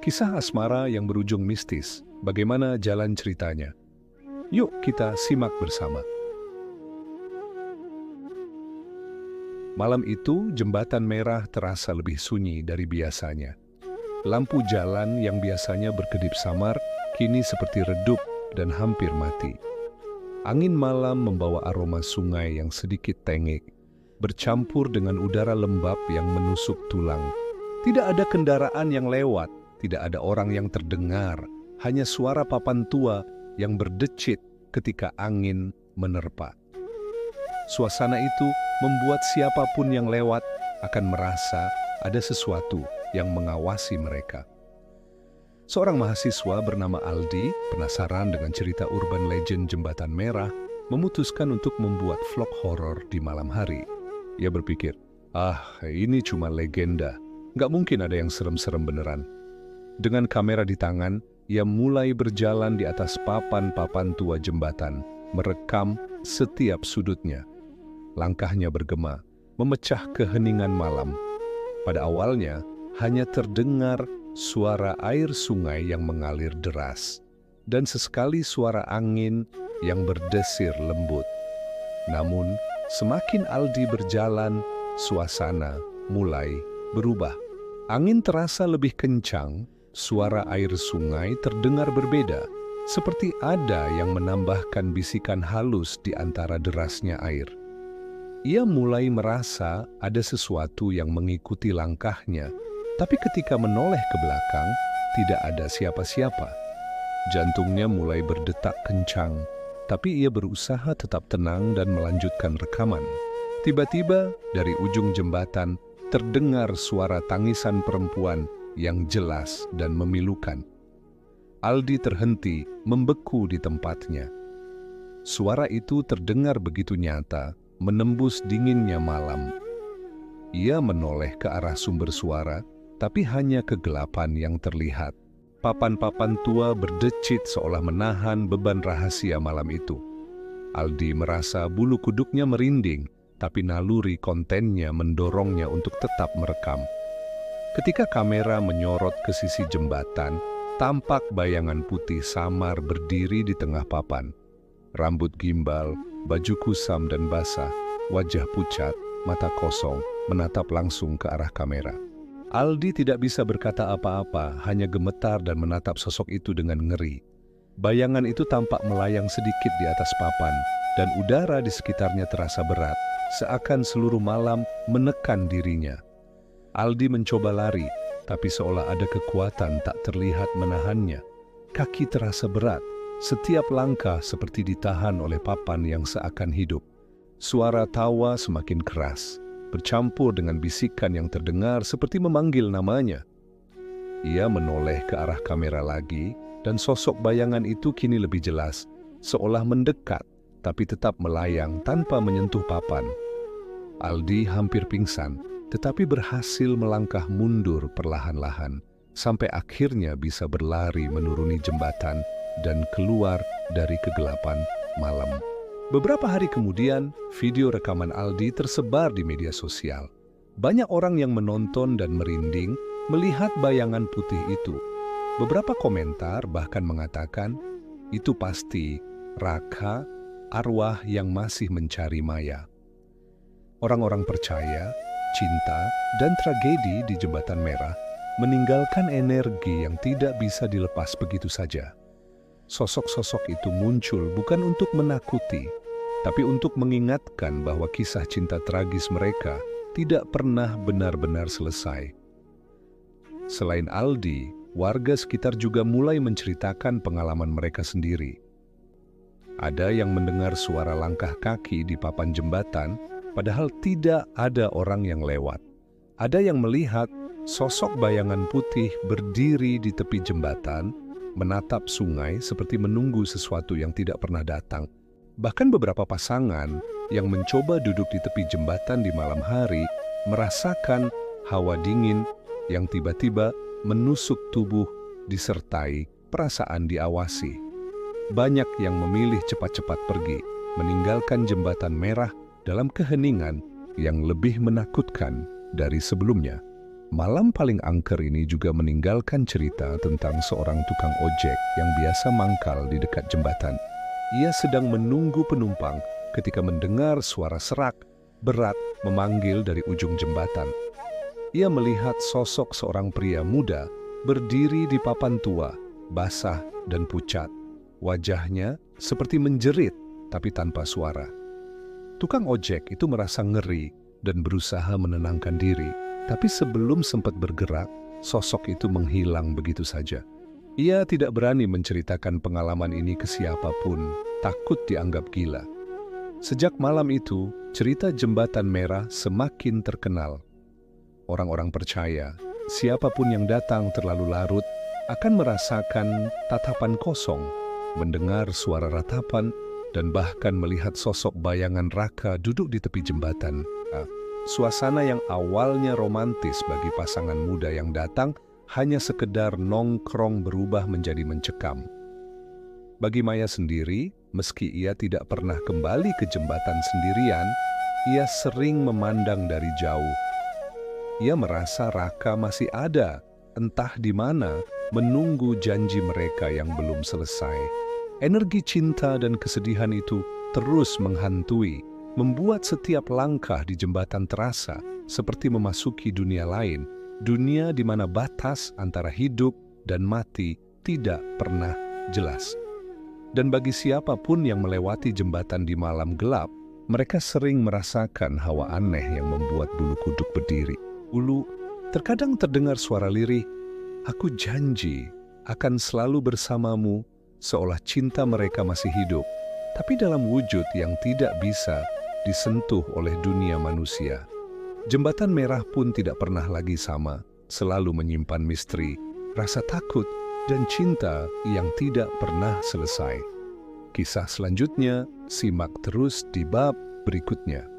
Kisah asmara yang berujung mistis. Bagaimana jalan ceritanya? Yuk kita simak bersama. Malam itu, jembatan merah terasa lebih sunyi dari biasanya. Lampu jalan yang biasanya berkedip samar, kini seperti redup dan hampir mati. Angin malam membawa aroma sungai yang sedikit tengik, bercampur dengan udara lembab yang menusuk tulang. Tidak ada kendaraan yang lewat, tidak ada orang yang terdengar, hanya suara papan tua yang berdecit ketika angin menerpa. Suasana itu membuat siapapun yang lewat akan merasa ada sesuatu yang mengawasi mereka. Seorang mahasiswa bernama Aldi, penasaran dengan cerita urban legend Jembatan Merah, memutuskan untuk membuat vlog horor di malam hari. Ia berpikir, ini cuma legenda, nggak mungkin ada yang serem-serem beneran. Dengan kamera di tangan, ia mulai berjalan di atas papan-papan tua jembatan, merekam setiap sudutnya. Langkahnya bergema, memecah keheningan malam. Pada awalnya, hanya terdengar suara air sungai yang mengalir deras, dan sesekali suara angin yang berdesir lembut. Namun, semakin Aldi berjalan, suasana mulai berubah. Angin terasa lebih kencang, suara air sungai terdengar berbeda, seperti ada yang menambahkan bisikan halus di antara derasnya air. Ia mulai merasa ada sesuatu yang mengikuti langkahnya, tapi ketika menoleh ke belakang, tidak ada siapa-siapa. Jantungnya mulai berdetak kencang, tapi ia berusaha tetap tenang dan melanjutkan rekaman. Tiba-tiba, dari ujung jembatan, terdengar suara tangisan perempuan yang jelas dan memilukan. Aldi terhenti, membeku di tempatnya. Suara itu terdengar begitu nyata, menembus dinginnya malam. Ia menoleh ke arah sumber suara, tapi hanya kegelapan yang terlihat. Papan-papan tua berdecit seolah menahan beban rahasia malam itu. Aldi merasa bulu kuduknya merinding, tapi naluri kontennya mendorongnya untuk tetap merekam. Ketika kamera menyorot ke sisi jembatan, tampak bayangan putih samar berdiri di tengah papan. Rambut gimbal, baju kusam dan basah, wajah pucat, mata kosong, menatap langsung ke arah kamera. Aldi tidak bisa berkata apa-apa, hanya gemetar dan menatap sosok itu dengan ngeri. Bayangan itu tampak melayang sedikit di atas papan, dan udara di sekitarnya terasa berat, seakan seluruh malam menekan dirinya. Aldi mencoba lari, tapi seolah ada kekuatan tak terlihat menahannya. Kaki terasa berat, setiap langkah seperti ditahan oleh papan yang seakan hidup. Suara tawa semakin keras, bercampur dengan bisikan yang terdengar seperti memanggil namanya. Ia menoleh ke arah kamera lagi, dan sosok bayangan itu kini lebih jelas, seolah mendekat, tapi tetap melayang tanpa menyentuh papan. Aldi hampir pingsan, tetapi berhasil melangkah mundur perlahan-lahan, sampai akhirnya bisa berlari menuruni jembatan dan keluar dari kegelapan malam. Beberapa hari kemudian, video rekaman Aldi tersebar di media sosial. Banyak orang yang menonton dan merinding melihat bayangan putih itu. Beberapa komentar bahkan mengatakan, itu pasti Raka, arwah yang masih mencari Maya. Orang-orang percaya, cinta, dan tragedi di Jembatan Merah meninggalkan energi yang tidak bisa dilepas begitu saja. Sosok-sosok itu muncul bukan untuk menakuti, tapi untuk mengingatkan bahwa kisah cinta tragis mereka tidak pernah benar-benar selesai. Selain Aldi, warga sekitar juga mulai menceritakan pengalaman mereka sendiri. Ada yang mendengar suara langkah kaki di papan jembatan, padahal tidak ada orang yang lewat. Ada yang melihat sosok bayangan putih berdiri di tepi jembatan, menatap sungai seperti menunggu sesuatu yang tidak pernah datang. Bahkan beberapa pasangan yang mencoba duduk di tepi jembatan di malam hari merasakan hawa dingin yang tiba-tiba menusuk tubuh disertai perasaan diawasi. Banyak yang memilih cepat-cepat pergi, meninggalkan Jembatan Merah dalam keheningan yang lebih menakutkan dari sebelumnya. Malam paling angker ini juga meninggalkan cerita tentang seorang tukang ojek yang biasa mangkal di dekat jembatan. Ia sedang menunggu penumpang ketika mendengar suara serak berat memanggil dari ujung jembatan. Ia melihat sosok seorang pria muda berdiri di papan tua, basah dan pucat. Wajahnya seperti menjerit tapi tanpa suara. Tukang ojek itu merasa ngeri dan berusaha menenangkan diri. Tapi sebelum sempat bergerak, sosok itu menghilang begitu saja. Ia tidak berani menceritakan pengalaman ini ke siapapun, takut dianggap gila. Sejak malam itu, cerita Jembatan Merah semakin terkenal. Orang-orang percaya, siapapun yang datang terlalu larut akan merasakan tatapan kosong, mendengar suara ratapan, dan bahkan melihat sosok bayangan Raka duduk di tepi jembatan. Suasana yang awalnya romantis bagi pasangan muda yang datang hanya sekedar nongkrong berubah menjadi mencekam. Bagi Maya sendiri, meski ia tidak pernah kembali ke jembatan sendirian, ia sering memandang dari jauh. Ia merasa Raka masih ada, entah di mana, menunggu janji mereka yang belum selesai. Energi cinta dan kesedihan itu terus menghantui, membuat setiap langkah di jembatan terasa seperti memasuki dunia lain, dunia di mana batas antara hidup dan mati tidak pernah jelas. Dan bagi siapapun yang melewati jembatan di malam gelap, mereka sering merasakan hawa aneh yang membuat bulu kuduk berdiri. Terkadang terdengar suara lirih, "Aku janji akan selalu bersamamu," seolah cinta mereka masih hidup, tapi dalam wujud yang tidak bisa disentuh oleh dunia manusia. Jembatan Merah pun tidak pernah lagi sama, selalu menyimpan misteri, rasa takut, dan cinta yang tidak pernah selesai. Kisah selanjutnya simak terus di bab berikutnya.